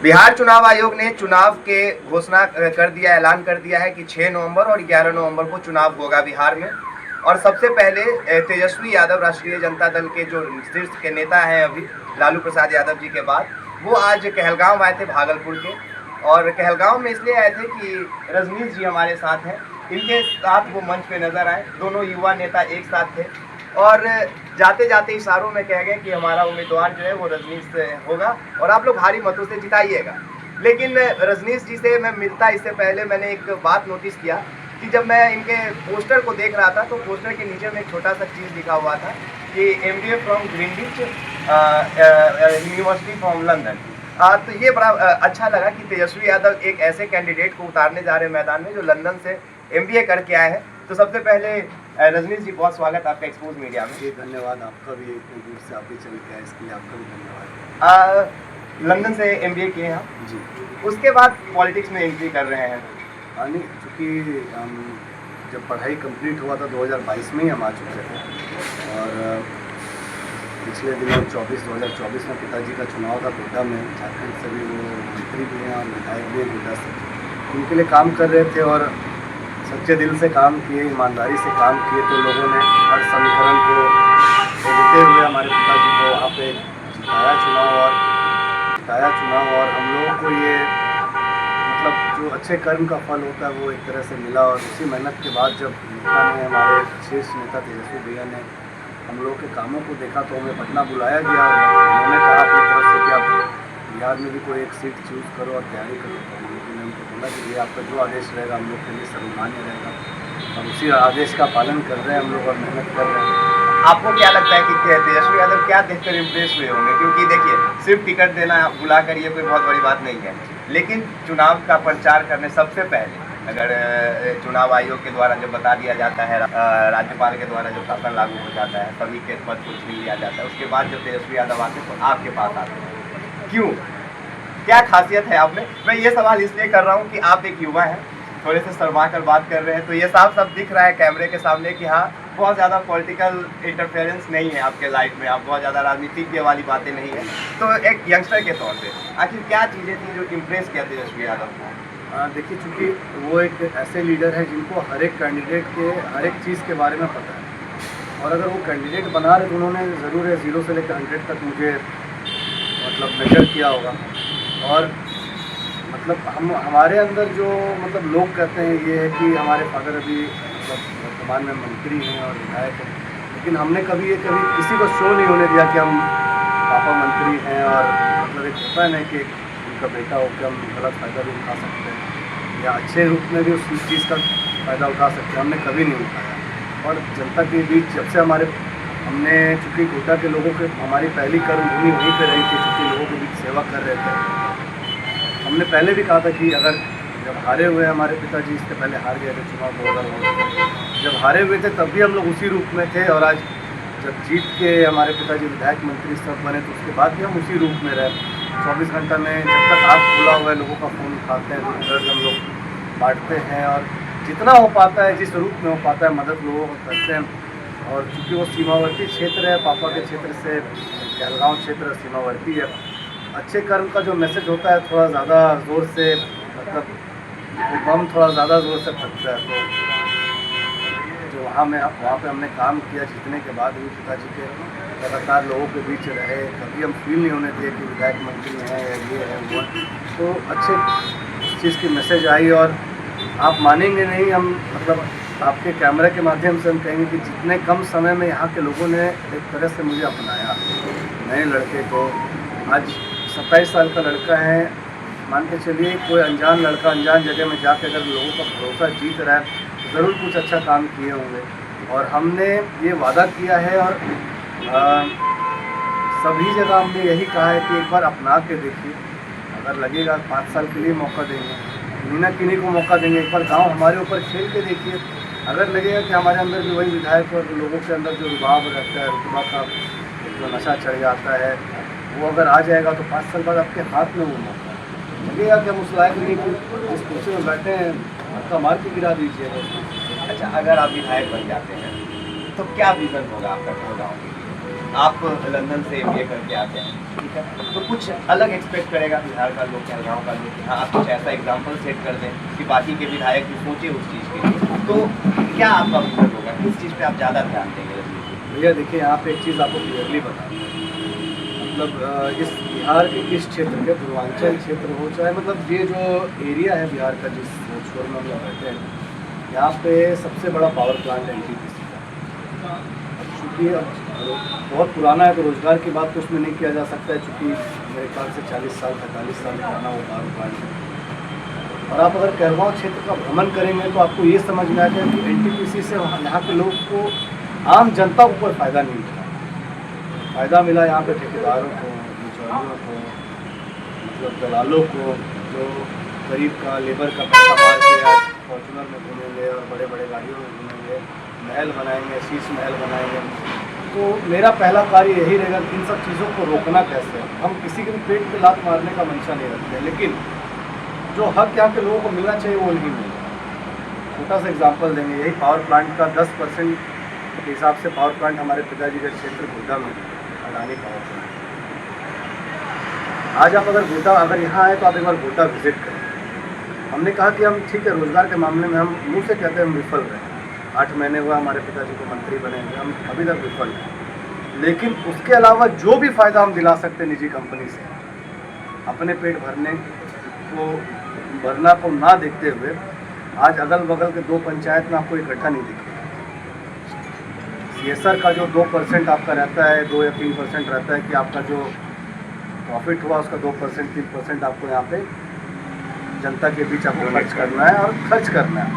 बिहार चुनाव आयोग ने चुनाव के घोषणा कर दिया, ऐलान कर दिया है कि 6 नवंबर और 11 नवंबर को चुनाव होगा बिहार में। और सबसे पहले तेजस्वी यादव, राष्ट्रीय जनता दल के जो शीर्ष के नेता हैं अभी लालू प्रसाद यादव जी के बाद, वो आज कहलगांव आए थे भागलपुर के। और कहलगांव में इसलिए आए थे कि रजनीश जी हमारे साथ हैं, इनके साथ वो मंच पे नजर आए। दोनों युवा नेता एक साथ थे और जाते जाते इशारों में कह गए कि हमारा उम्मीदवार जो है वो रजनीश होगा और आप लोग भारी मतों से जिताइएगा। लेकिन रजनीश जी से मैं मिलता इससे पहले मैंने एक बात नोटिस किया कि जब मैं इनके पोस्टर को देख रहा था तो पोस्टर के नीचे में एक छोटा सा चीज़ लिखा हुआ था कि MBA from Greenwich university from London. तो ये बड़ा अच्छा लगा कि तेजस्वी यादव एक ऐसे कैंडिडेट को उतारने जा रहे हैं मैदान में जो लंदन से MBA करके आए हैं। तो सबसे पहले रजनीश जी, बहुत स्वागत आपका एक्सपोज मीडिया में। जी धन्यवाद, आपका भी इतनी दूर से आप भी चल के आए, इसके लिए आपका भी धन्यवाद। लंदन से MBA किए हैं आप जी, उसके बाद पॉलिटिक्स में एंट्री कर रहे हैं। नहीं, चूँकि हम जब पढ़ाई कंप्लीट हुआ था 2022 में ही हम आ चुके थे। और पिछले दिनों 2024 में पिताजी का चुनाव था गोड्डा में, झारखंड से भी वो मंत्री भी हैं और विधायक भी हैं गोड्डा से। उनके लिए काम कर रहे थे और सच्चे दिल से काम किए, ईमानदारी से काम किए। तो लोगों ने हर समीकरण को देते हुए हमारे पिताजी को वहाँ पे जिताया चुनाव और हम लोगों को ये मतलब जो अच्छे कर्म का फल होता है वो एक तरह से मिला। और उसी मेहनत के बाद जब नेता ने, हमारे शीर्ष नेता तेजस्वी भैया ने हम लोगों के कामों को देखा तो हमें पटना बुलाया गया। उन्होंने कहा अपनी तरफ से कि आप बिहार में भी कोई एक सीट चूज़ करो और तैयारी करो। तो हमने उनको बोला कि ये आपका जो आदेश रहेगा हम लोग के लिए सर्वमान्य रहेगा और उसी आदेश का पालन कर रहे हैं हम लोग और मेहनत कर रहे हैं। आपको क्या लगता है कि तेजस्वी यादव क्या देखकर इम्प्रेस हुए होंगे? क्योंकि देखिए, सिर्फ टिकट देना बुला कर ये कोई बहुत बड़ी बात नहीं है, लेकिन चुनाव का प्रचार करने सबसे पहले अगर चुनाव आयोग के द्वारा जब बता दिया जाता है, राज्यपाल के द्वारा जब शासन लागू हो जाता है, सभी के पद को छीन लिया जाता है, उसके बाद जब तेजस्वी यादव आते हैं तो आपके पास आते हैं, क्यों? क्या खासियत है आप में? मैं ये सवाल इसलिए कर रहा हूँ कि आप एक युवा हैं, थोड़े से शर्मा कर बात कर रहे हैं, तो ये साफ साफ दिख रहा है कैमरे के सामने कि हाँ, बहुत ज़्यादा पॉलिटिकल इंटरफेरेंस नहीं है आपके लाइफ में, आप बहुत ज़्यादा राजनीतिज्ञ वाली बातें नहीं है। तो एक यंगस्टर के तौर पे आखिर क्या चीज़ें थी जो इम्प्रेस किया तेजस्वी यादव को? देखिए, चूँकि वो एक ऐसे लीडर है जिनको हर एक कैंडिडेट के हर एक चीज़ के बारे में पता है। और अगर वो कैंडिडेट बना रहे तो उन्होंने ज़रूर 0 से लेकर 100 तक मुझे मतलब मेजर किया होगा। और मतलब हमारे अंदर जो मतलब लोग कहते हैं ये है कि हमारे फादर अभी मतलब वर्तमान में मंत्री हैं और विधायक हैं, लेकिन हमने कभी किसी को शो नहीं होने दिया कि हम पापा मंत्री हैं। और मतलब एक होता है ना कि उनका बेटा होकर हम गलत फ़ायदा भी उठा सकते हैं या अच्छे रूप में भी उस चीज़ का फ़ायदा उठा सकते हैं, हमने कभी नहीं उठाया। और जनता के बीच जब से हमने चूँकि गोड्डा के लोगों के हमारी पहली कर्मभूमि वहीं पर रही थी, चूँकि लोगों के बीच सेवा कर रहे थे। हमने पहले भी कहा था कि अगर जब हारे हुए हमारे पिताजी, इससे पहले हार गए थे चुनाव 2019, जब हारे हुए थे तब भी हम लोग उसी रूप में थे। और आज जब जीत के हमारे पिताजी विधायक मंत्री सब बने तो उसके बाद भी हम उसी रूप में रहे। 24 घंटा में जब तक आँख खुला हुआ है लोगों का फ़ोन उठाते हैं, दर्द हम लोग बांटते हैं और जितना हो पाता है, जिस रूप में हो पाता है, मदद लोगों को करते हैं। और चूँकि वो सीमावर्ती क्षेत्र है, पापा के क्षेत्र से कहलगांव क्षेत्र सीमावर्ती है, अच्छे कर्म का जो मैसेज होता है थोड़ा ज़्यादा ज़ोर से मतलब वो बम थोड़ा ज़्यादा ज़ोर से फटता है। तो जो वहाँ पे हमने काम किया, जीतने के बाद भी पिताजी के लगातार लोगों के बीच रहे, कभी हम फील नहीं होने दिए कि विधायक मंत्री हैं या ये है वो। तो अच्छे उस चीज़ की मैसेज आई। और आप मानेंगे नहीं, हम मतलब आपके कैमरे के माध्यम से हम कहेंगे कि जितने कम समय में यहाँ के लोगों ने एक तरह से मुझे अपनाया, नए लड़के को। आज 27 साल का लड़का है, मान के चलिए कोई अनजान लड़का अनजान जगह में जाकर अगर लोगों का भरोसा जीत रहा है तो ज़रूर कुछ अच्छा काम किए होंगे। और हमने ये वादा किया है और सभी जगह हमने यही कहा है कि एक बार अपना के देखिए, अगर लगेगा 5 साल के लिए मौका देंगे, किन्हीं ना किन्हीं को मौका देंगे। एक बार गाँव हमारे ऊपर खेल के देखिए, अगर लगेगा कि हमारे अंदर भी वही विधायक और लोगों के अंदर जो रुबाब रहता है, रुतबा का जो नशा चढ़ जाता है, वो अगर आ जाएगा तो 5 साल बाद आपके हाथ में वो मौका लगेगा कि हम उस लायक नहीं कि जिस कुर्सी में बैठे हैं आपका मार के गिरा दीजिएगा। अच्छा, अगर आप विधायक बन जाते हैं तो क्या विजन होगा आपका गाँव में? आप लंदन से MBA करके आते हैं, ठीक है, तो कुछ अलग एक्सपेक्ट करेगा बिहार का लोग, कहलगांव का लोग, हाँ आप कुछ ऐसा एग्जाम्पल सेट कर दें कि बाकी के विधायक भी सोचे उस चीज़ के लिए, तो क्या आपका विजन होगा, किस चीज़ पे आप ज़्यादा ध्यान देंगे? भैया देखिए, यहाँ पे एक चीज़ आपको क्लियरली बता दूँ, मतलब इस बिहार के किस क्षेत्र के, पूर्वांचल क्षेत्र हो चाहे मतलब ये जो एरिया है बिहार का जिस छोर में हम लोग रहते हैं, यहाँ पे सबसे बड़ा पावर प्लांट है एनटीपीसी का। चूँकि अब बहुत पुराना है तो रोज़गार की बात तो उसमें नहीं किया जा सकता है, चूँकि मेरे ख्याल से 40 साल 45 साल पुराना वो पावर प्लांट है। और आप अगर कहलगांव क्षेत्र का भ्रमण करेंगे तो आपको ये समझ में आएगा कि एनटीपीसी से यहाँ के लोग को, आम जनता को कोई फ़ायदा नहीं मिला। फ़ायदा मिला यहाँ पे ठेकेदारों को, बिचौलियों को, मतलब दलालों को, जो गरीब का लेबर का पैसा मार के आज फॉर्चुनर में घूमेंगे और बड़े बड़े गाड़ियों में घूमेंगे, महल बनाएंगे, शीश महल बनाएंगे। तो मेरा पहला कार्य यही रहेगा कि इन सब चीज़ों को रोकना कैसे है। हम किसी के भी पेट पे लात मारने का मंशा नहीं रखते, लेकिन जो हक यहाँ के लोगों को मिलना चाहिए वो नहीं मिलेगा। छोटा सा एग्जाम्पल देंगे, यही पावर प्लांट का 10% के हिसाब से पावर प्लांट हमारे पिताजी के क्षेत्र गोड्डा में, अडानी पावर प्लांट। आज आप अगर गोड्डा अगर यहाँ आए तो आप एक बार गोड्डा विजिट करें। हमने कहा कि हम ठीक है, रोज़गार के मामले में हम मुँह से कहते हैं हम विफल रहे। 8 महीने हुआ हमारे पिताजी को मंत्री बने हुए, हम अभी तक विफल हैं। लेकिन उसके अलावा जो भी फ़ायदा हम दिला सकते हैं निजी कंपनी से, अपने पेट भरना को ना देखते हुए, आज अगल बगल के 2 पंचायत में आपको इकट्ठा नहीं दिखेगा। सीएसआर का जो 2% आपका रहता है, 2 या 3% रहता है कि आपका जो प्रॉफिट हुआ उसका 2% 3% आपको यहाँ पे जनता के बीच आपको खर्च करना है और खर्च करना है।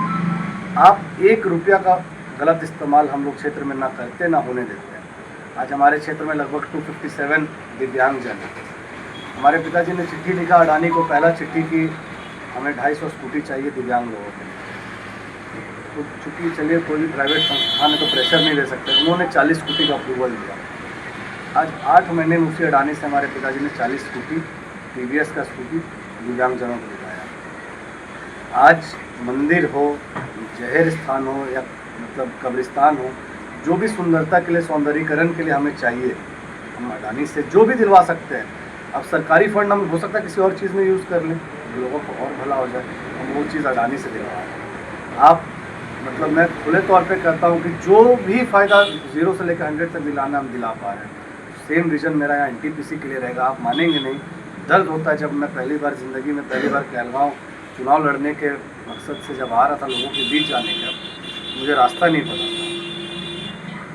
आप 1 रुपया का गलत इस्तेमाल हम लोग क्षेत्र में ना करते ना होने देते हैं। आज हमारे क्षेत्र में लगभग 257 दिव्यांगजन हैं। हमारे पिताजी ने चिट्ठी लिखा अडानी को, पहला चिट्ठी की हमें 250 स्कूटी चाहिए दिव्यांग लोगों के लिए। तो चूँकि चलिए कोई भी प्राइवेट संस्थान है तो प्रेशर नहीं दे सकते, उन्होंने 40 स्कूटी का अप्रूवल दिया। आज 8 महीने में उसी अडानी से हमारे पिताजी ने 40 स्कूटी, टीवीएस का स्कूटी दिव्यांगजनों को दिलाया। आज मंदिर हो, जहर स्थान हो या मतलब कब्रिस्तान हो, जो भी सुंदरता के लिए, सौंदर्यीकरण के लिए हमें चाहिए, हम अडानी से जो भी दिलवा सकते हैं। अब सरकारी फंड हम हो सकता है किसी और चीज़ में यूज़ कर लें, लोगों को और भला हो जाए, हम वो चीज़ अडानी से दिलवाएं। आप मतलब मैं खुले तौर पे कहता हूँ कि जो भी फ़ायदा 0 से लेकर 100 तक दिलाना हम दिला पा रहे हैं। सेम विजन मेरा यहाँ एनटीपीसी के लिए रहेगा। आप मानेंगे नहीं, दर्द होता है जब मैं पहली बार ज़िंदगी में कहलगांव चुनाव लड़ने के मकसद से जब आ रहा था लोगों के बीच जाने का, मुझे रास्ता नहीं पता था।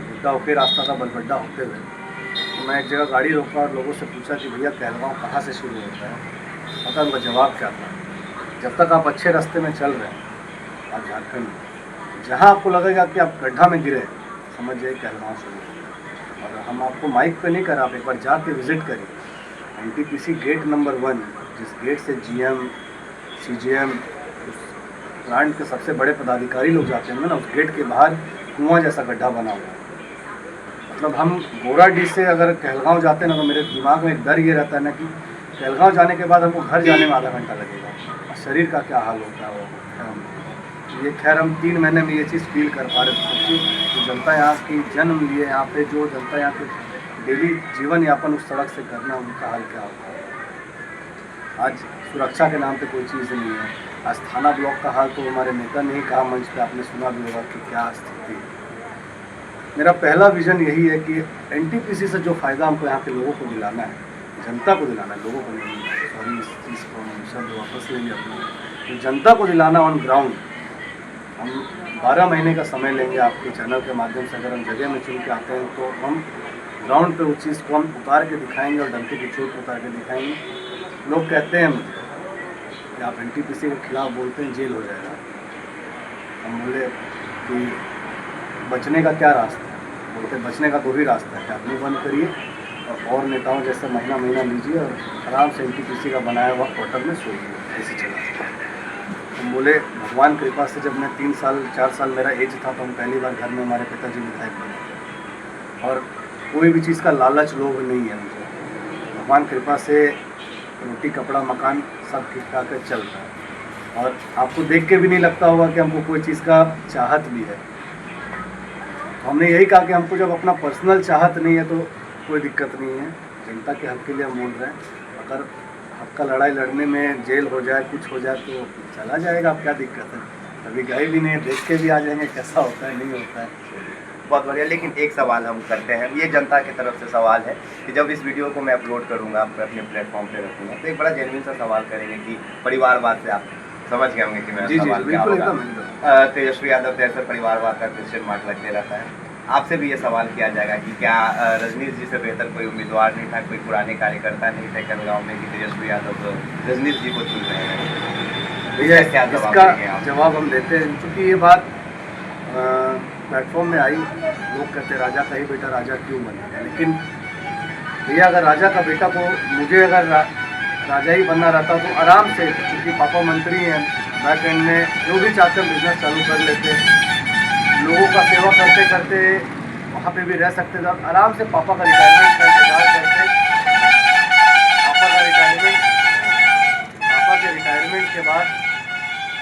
बुड्ढा होकर रास्ता था बलबड्डा होते हुए, तो मैं एक जगह गाड़ी रोका और लोगों से पूछा कि भैया कहलगांव कहाँ से शुरू होता है। पता उनका जवाब क्या था, जब तक आप अच्छे रास्ते में चल रहे हैं आप झारखंड में, जहाँ आपको लगेगा कि आप गड्ढा में गिरे समझ जाइए कहलगांव शुरू होता है। और हम आपको माइक पे नहीं कर, आप एक बार जाके विज़िट करिए एनटीपीसी गेट नंबर 1, जिस गेट से जीएम, सीजीएम, प्लांट के सबसे बड़े पदाधिकारी लोग जाते हैं ना, उस गेट के बाहर कुआं जैसा गड्ढा बना हुआ है। मतलब हम गोराडीह से अगर कहलगांव जाते हैं ना, तो मेरे दिमाग में एक डर ये रहता है ना कि कहलगांव जाने के बाद हमको घर जाने में आधा घंटा लगेगा, और शरीर का क्या हाल होता है वो। ये खैर हम 3 महीने में ये चीज़ फील कर पा रहे थे कि जो जनता यहाँ की जन्म लिए यहाँ पे, जो जनता यहाँ के डेली जीवन यापन उस सड़क से करना, उनका हाल क्या होता है। आज सुरक्षा के नाम पे कोई चीज़ नहीं है। आज थाना ब्लॉक का हाल तो हमारे नेता ने ही कहा मंच पे, आपने सुना भी होगा कि क्या स्थिति है। मेरा पहला विज़न यही है कि एनटीपीसी से जो फ़ायदा हमको यहाँ के लोगों को दिलाना है, जनता को दिलाना है, लोगों को नहीं। सॉरी इस चीज़ को हम शब्द वापस लेंगे अपना, तो जनता को दिलाना ऑन ग्राउंड। हम 12 महीने का समय लेंगे आपके चैनल के माध्यम से। अगर हम जगह में चुन के आते हैं तो हम ग्राउंड पे उस चीज़ को हम उतार के दिखाएंगे और डंके की चोट उतार के दिखाएंगे। लोग कहते हैं कि आप एनटीपीसी के खिलाफ बोलते हैं जेल हो जाएगा। हम बोले कि बचने का क्या रास्ता है, बोलते बचने का 2 ही रास्ता है कि आप मुँह बंद करिए और नेताओं जैसे महीना लीजिए और आराम से एनटीपीसी का बनाया हुआ क्वार्टर में सोइए, ऐसे चला। हम बोले भगवान कृपा से जब मैं 3 साल 4 साल मेरा एज था तो हम पहली बार घर में हमारे पिताजी विधायक बने, और कोई भी चीज़ का लालच लोभ नहीं है मुझे। भगवान कृपा से रोटी कपड़ा मकान सब ठीक ठाक चल रहा है, और आपको देख के भी नहीं लगता होगा कि हमको कोई चीज़ का चाहत भी है। तो हमने यही कहा कि हमको जब अपना पर्सनल चाहत नहीं है तो कोई दिक्कत नहीं है, जनता के हक के लिए हम बोल रहे हैं। अगर हक का लड़ाई लड़ने में जेल हो जाए, कुछ हो जाए तो चला जाएगा, अब क्या दिक्कत है। अभी गए भी नहीं, देख के भी आ जाएंगे कैसा होता है नहीं होता है। बहुत बढ़िया। लेकिन एक सवाल हम करते हैं, ये जनता की तरफ से सवाल है कि जब इस वीडियो को मैं अपलोड करूंगा, अपने प्लेटफॉर्म पे रखूंगा, तो एक बड़ा जेन्युइन सा सवाल करेंगे कि परिवारवाद से आप समझ गए होंगे कि मेरा सवाल क्या होगा। तेजस्वी यादव तो ऐसे परिवारवाद का क्वेश्चन मार्क लगते रहता है। आपसे भी ये सवाल किया जाएगा कि क्या रजनीश जी से बेहतर कोई उम्मीदवार नहीं था, कोई पुराने कार्यकर्ता नहीं थे कहलगांव में कि तेजस्वी यादव रजनीश जी को चुन रहे हैं? भैया इसका जवाब हम देते हैं, क्योंकि ये बात प्लेटफॉर्म में आई, लोग कहते राजा का ही बेटा राजा क्यों बनेगा। लेकिन भैया अगर राजा का बेटा को मुझे अगर राजा ही बनना रहता तो आराम से, क्योंकि पापा मंत्री हैं, बैक एंड में जो भी चाहते हैं बिजनेस चालू कर लेते, लोगों का सेवा करते करते वहाँ पे भी रह सकते थे। आराम से पापा का रिटायरमेंट का इंतजार करते, पापा के रिटायरमेंट के बाद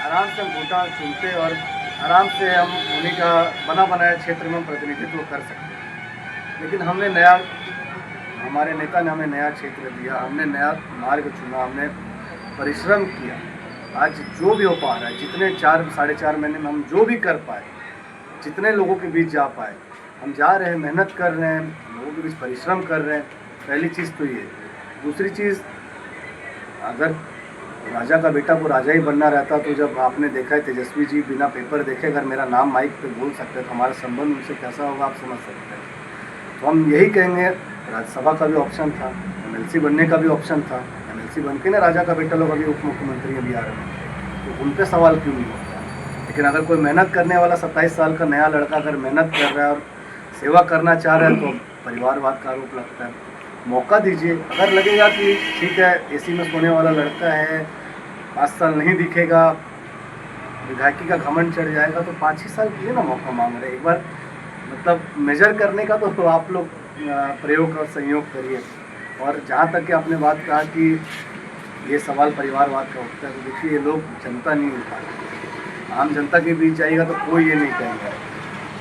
आराम से हम वोटा चुनते और आराम से हम उन्हीं का बना बनाया क्षेत्र में हम प्रतिनिधित्व कर सकते हैं। लेकिन हमने नया, हमारे नेता ने हमें नया क्षेत्र दिया, हमने नया मार्ग चुना, हमने परिश्रम किया। आज जो भी हो पा रहा है, जितने 4-4.5 महीने में हम जो भी कर पाए, जितने लोगों के बीच जा पाए, हम जा रहे हैं, मेहनत कर रहे हैं, लोगों के बीच परिश्रम कर रहे हैं। पहली चीज़ तो ये। दूसरी चीज़, अगर राजा का बेटा को राजा ही बनना रहता तो जब आपने देखा है तेजस्वी जी बिना पेपर देखे अगर मेरा नाम माइक पे बोल सकते तो हमारा संबंध उनसे कैसा होगा आप समझ सकते हैं। तो हम यही कहेंगे, राज्यसभा का भी ऑप्शन था, MLC बनने का भी ऑप्शन था, MLC बन के ना राजा का बेटा लोग अभी उप मुख्यमंत्री अभी आ रहे हैं, तो उन पर सवाल क्यों नहीं होता। लेकिन अगर कोई मेहनत करने वाला 27 साल का नया लड़का अगर मेहनत कर रहा है और सेवा करना चाह रहा है तो परिवारवाद का आरोप लगता है। मौका दीजिए। अगर लगेगा कि ठीक है AC में सोने वाला लड़का है, 5 साल नहीं दिखेगा, विधायकी का घमंड चढ़ जाएगा, तो 5 ही साल के लिए ना मौका मांग रहे। एक बार मतलब मेजर करने का तो आप लोग प्रयोग और संयोग करिए। और जहाँ तक कि आपने बात कहा कि ये सवाल परिवारवाद का उठता है, तो देखिए ये लोग जनता नहीं उठा, आम जनता के बीच जाएगा तो कोई ये नहीं कहेंगे।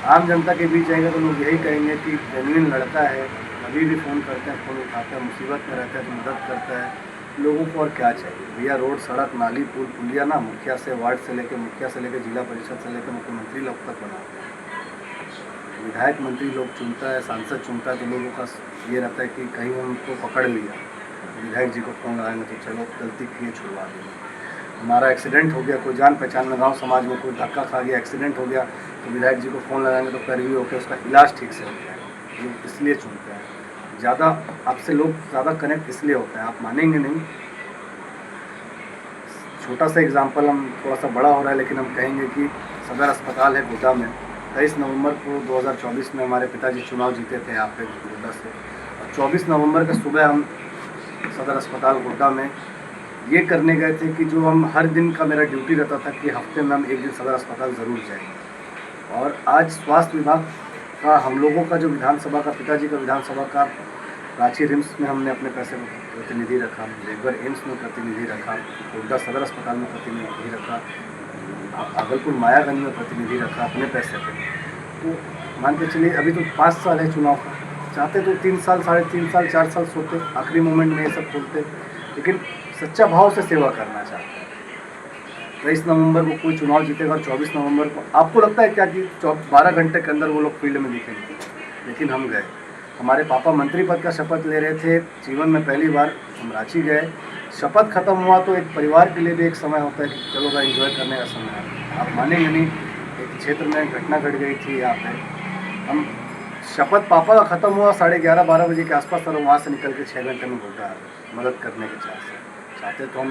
आम जनता के बीच जाएगा तो लोग यही कहेंगे कि जेन्युइन लड़का है, अभी भी फ़ोन करते हैं, फ़ोन उठाते हैं, मुसीबत में रहता है तो मदद करता है। लोगों को और क्या चाहिए भैया? रोड, सड़क, नाली, पुल, पुलिया ना मुखिया से, वार्ड से लेकर मुखिया से लेकर जिला परिषद से लेकर मुख्यमंत्री लोग तक बनाते हैं। विधायक मंत्री लोग चुनता है, सांसद चुनता है, तो लोगों का ये रहता है कि कहीं उनको पकड़ लिया, विधायक जी को फ़ोन लगाएंगे तो चलो गलती किए छुड़वा देंगे। हमारा एक्सीडेंट हो गया, कोई जान पहचान में गाँव समाज में कोई धक्का खा गया, एक्सीडेंट हो गया, तो विधायक जी को फ़ोन लगाएंगे तो पैरवी होकर उसका इलाज ठीक से हो जाएगा। लोग इसलिए चुनते हैं, ज़्यादा आपसे लोग ज़्यादा कनेक्ट इसलिए होते हैं, आप मानेंगे नहीं। छोटा सा एग्जांपल, हम थोड़ा सा बड़ा हो रहा है लेकिन हम कहेंगे कि सदर अस्पताल है गोड्डा में, 23 नवंबर को 2024 में हमारे पिताजी चुनाव जीते थे यहाँ पे गोड्डा से, और 24 नवंबर के सुबह हम सदर अस्पताल गोड्डा में ये करने गए थे कि जो हम हर दिन का मेरा ड्यूटी रहता था कि हफ्ते में हम एक दिन सदर अस्पताल ज़रूर जाएंगे। और आज स्वास्थ्य विभाग का हम लोगों का जो विधानसभा का, पिताजी का विधानसभा का, रांची रिम्स में हमने अपने पैसे में प्रतिनिधि रखा, रेगुलर एम्स में प्रतिनिधि रखा, गोड्डा सदर अस्पताल में प्रतिनिधि रखा, भागलपुर मायागंज में प्रतिनिधि रखा अपने पैसे पे। तो मान के चलिए अभी तो 5 साल है चुनाव का, चाहते तो 3 साल, 3.5 साल, 4 साल सोते, आखिरी मोमेंट में ये सब खोलते, लेकिन सच्चा भाव से सेवा करना चाहते हैं। 23 नवंबर को कोई चुनाव जीतेगा और 24 नवंबर को आपको लगता है क्या कि 12 घंटे के अंदर वो लोग फील्ड में दिखेंगे? लेकिन हम गए, हमारे पापा मंत्री पद का शपथ ले रहे थे, जीवन में पहली बार हम रांची गए। शपथ खत्म हुआ तो एक परिवार के लिए भी एक समय होता है कि चलो भाई एंजॉय करने का समय है। आप मानेंगे नहीं, एक क्षेत्र में घटना घट गई थी यहाँ पे, हम शपथ पापा का ख़त्म हुआ 11:30-12 बजे के आसपास, और वहाँ से निकल के 6 घंटे में गोड्डा मदद करने के चाहते तो हम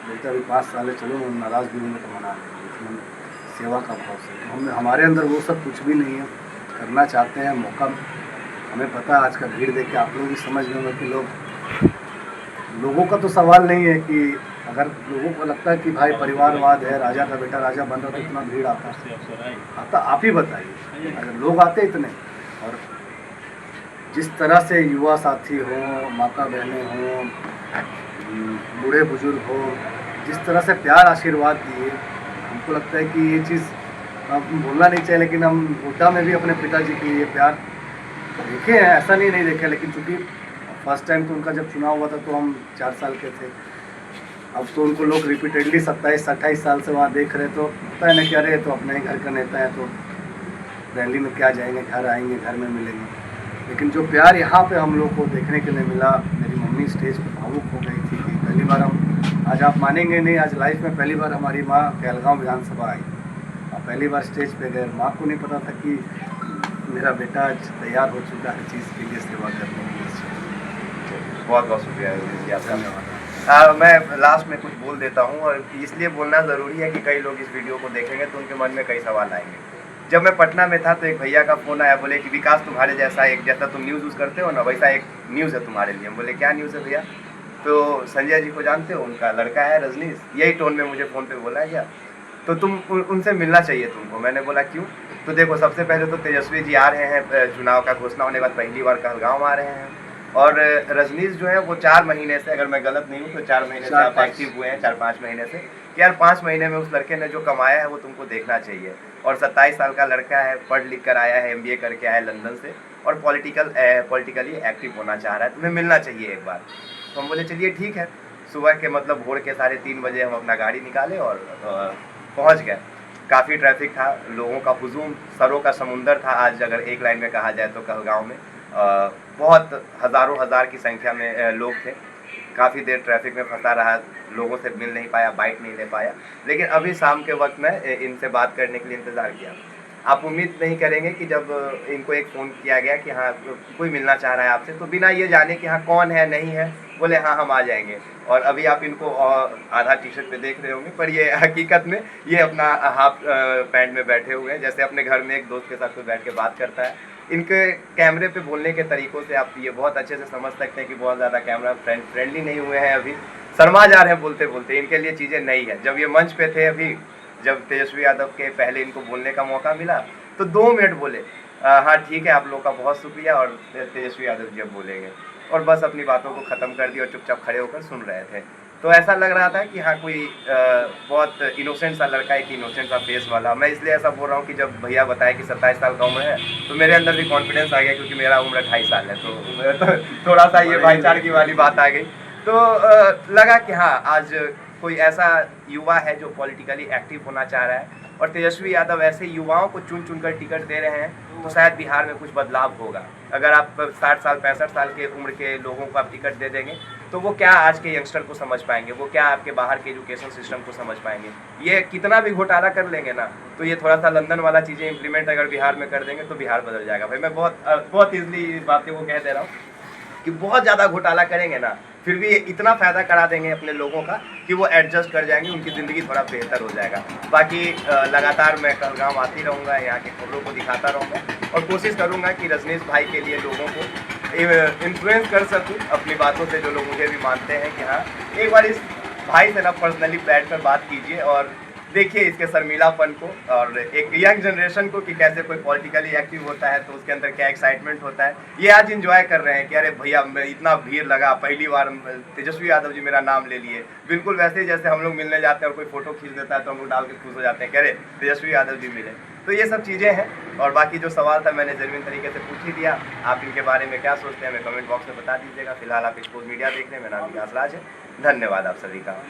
बोलते अभी 5 साल है, चलो हम नाराज़ भी होंगे तो मना लेंगे, लेकिन हम सेवा का भाव से, हम हमारे अंदर वो सब कुछ भी नहीं है, करना चाहते हैं। मौका हमें पता है, आज का भीड़ देख के आप लोग भी समझ गए होंगे कि लोगों का तो सवाल नहीं है कि अगर लोगों को लगता है कि भाई परिवारवाद है, राजा का बेटा राजा बन रहा तो इतना भीड़ आता आप ही बताइए। अगर लोग आते इतने, और जिस तरह से युवा साथी हो, माता बहनें हों, बूढ़े बुजुर्ग हो, जिस तरह से प्यार आशीर्वाद दिए, हमको लगता है कि ये चीज़ बोलना नहीं चाहिए, लेकिन हम गोड्डा में भी अपने पिताजी की ये प्यार देखे हैं, ऐसा नहीं देखे, लेकिन चूँकि फर्स्ट टाइम तो उनका जब चुनाव हुआ था तो हम 4 साल के थे। अब तो उनको लोग रिपीटेडली 27-28 साल से वहाँ देख रहे, तो होता है ना कि अरे तो अपने ही घर का नेता है, तो रैली में क्या जाएंगे, घर आएंगे, घर में मिलेंगे। लेकिन जो प्यार यहाँ पे हम लोग को देखने के लिए मिला, मेरी मम्मी स्टेज पे भावुक हो गई थी कि पहली बार हम, आज आप मानेंगे नहीं, आज लाइफ में पहली बार हमारी माँ कहलगांव विधानसभा आई और पहली बार स्टेज पे गए। माँ को नहीं पता था कि मेरा बेटा आज तैयार हो चुका है चीज़ के लिए, सेवा करने के लिए। बहुत बहुत शुक्रिया जी आपका। धन्यवाद। मैं लास्ट में कुछ बोल देता हूँ, और इसलिए बोलना ज़रूरी है कि कई लोग इस वीडियो को देखेंगे तो उनके मन में कई सवाल आएंगे। जब मैं पटना में था तो एक भैया का फ़ोन आया, बोले कि विकास तुम्हारे जैसा तुम न्यूज़ यूज़ करते हो ना, वैसा एक न्यूज़ है तुम्हारे लिए। हम बोले क्या न्यूज़ है भैया? तो संजय जी को जानते हो, उनका लड़का है रजनीश, यही टोन में मुझे फ़ोन पे बोला गया, तो तुम उनसे मिलना चाहिए तुमको। मैंने बोला क्यों? तो देखो, सबसे पहले तो तेजस्वी जी आ रहे हैं, चुनाव का घोषणा होने के बाद पहली बार कहलगांव आ रहे हैं, और रजनीश जो है वो 4 महीने से, अगर मैं गलत नहीं हूँ तो 4 महीने से आप एक्टिव हुए हैं, 4-5 महीने से, कि यार 5 महीने में उस लड़के ने जो कमाया है वो तुमको देखना चाहिए। और 27 साल का लड़का है, पढ़ लिख कर आया है, MBA करके आया है लंदन से, और पॉलिटिकली एक्टिव होना चाह रहा है, तुम्हें मिलना चाहिए एक बार। तो हम बोले चलिए ठीक है। सुबह के मतलब भोर के 3:30 बजे हम अपना गाड़ी निकाले और पहुँच गए। काफ़ी ट्रैफिक था, लोगों का हुजूम, सरों का समुंदर था आज अगर एक लाइन में कहा जाए तो कहलगांव में। बहुत हज़ारों हज़ार की संख्या में लोग थे। काफ़ी देर ट्रैफिक में फंसा रहा, लोगों से मिल नहीं पाया, बाइट नहीं ले पाया। लेकिन अभी शाम के वक्त में इनसे बात करने के लिए इंतज़ार किया। आप उम्मीद नहीं करेंगे कि जब इनको एक फ़ोन किया गया कि हाँ कोई मिलना चाह रहा है आपसे, तो बिना ये जाने कि हाँ कौन है नहीं है, बोले हाँ हम आ जाएंगे। और अभी आप इनको आधा टी-शर्ट पे देख रहे होंगे, पर ये हकीकत में ये अपना हाफ पैंट में बैठे हुए हैं, जैसे अपने घर में एक दोस्त के साथ कोई बैठ के बात करता है। इनके कैमरे पे बोलने के तरीक़ों से आप ये बहुत अच्छे से समझ सकते हैं कि बहुत ज़्यादा कैमरा फ्रेंडली नहीं हुए हैं, अभी शर्मा जा रहे हैं बोलते बोलते। इनके लिए चीज़ें नई है। जब ये मंच पे थे, अभी जब तेजस्वी यादव के पहले इनको बोलने का मौका मिला तो 2 मिनट बोले हाँ ठीक है, आप लोग का बहुत शुक्रिया, और तेजस्वी यादव जी अब बोलेंगे, और बस अपनी बातों को ख़त्म कर दिया और चुपचाप खड़े होकर सुन रहे थे। तो ऐसा लग रहा था कि हाँ कोई बहुत इनोसेंट सा लड़का है, कि इनोसेंट सा फेस वाला। मैं इसलिए ऐसा बोल रहा हूँ कि जब भैया बताया कि 27 साल का उम्र है, तो मेरे अंदर भी कॉन्फिडेंस आ गया, क्योंकि मेरा उम्र 28 साल है, तो थोड़ा सा ये भाईचारे वाली बात आ गई। तो लगा कि हाँ आज कोई ऐसा युवा है जो पॉलिटिकली एक्टिव होना चाह रहा है, और तेजस्वी यादव ऐसे युवाओं को चुन चुनकर टिकट दे रहे हैं, तो शायद बिहार में कुछ बदलाव होगा। अगर आप 60 साल 65 साल के उम्र के लोगों को आप टिकट दे देंगे, तो वो क्या आज के यंगस्टर को समझ पाएंगे, वो क्या आपके बाहर के एजुकेशन सिस्टम को समझ पाएंगे। ये कितना भी घोटाला कर लेंगे ना, तो ये थोड़ा सा लंदन वाला चीज़ें इंप्लीमेंट अगर बिहार में कर देंगे तो बिहार बदल जाएगा। भाई मैं बहुत ईजिली इस बातें को कह दे रहा हूँ कि बहुत ज़्यादा घोटाला करेंगे ना, फिर भी इतना फ़ायदा करा देंगे अपने लोगों का कि वो एडजस्ट कर जाएंगे, उनकी ज़िंदगी थोड़ा बेहतर हो जाएगा। बाकी लगातार मैं कहलगांव आती रहूँगा, यहाँ की खबरों को दिखाता रहूँगा, और कोशिश करूँगा कि रजनीश भाई के लिए लोगों को इन्फ्लुएंस कर सकूँ अपनी बातों से, जो लोग मुझे भी मानते हैं कि हाँ एक बार इस भाई से ना पर्सनली बैठ कर बात कीजिए और देखिए इसके शर्मीलापन को, और एक यंग जनरेशन को कि कैसे कोई पॉलिटिकली एक्टिव होता है तो उसके अंदर क्या एक्साइटमेंट होता है। ये आज इंजॉय कर रहे हैं कि अरे भैया इतना भीड़ लगा, पहली बार तेजस्वी यादव जी मेरा नाम ले लिए। बिल्कुल वैसे ही जैसे हम लोग मिलने जाते हैं और कोई फोटो खींच देता है तो हम लोग डाल के खुश हो जाते हैं कि अरे तेजस्वी यादव जी मिले। तो ये सब चीज़ें हैं, और बाकी जो सवाल था मैंने जेन्युइन तरीके से पूछ ही दिया। आप इनके बारे में क्या सोचते हैं हमें कमेंट बॉक्स में बता दीजिएगा। फिलहाल आप एक्सपोज मीडिया देख रहे हैं, मेरा नाम विकास राज है। धन्यवाद आप सभी का।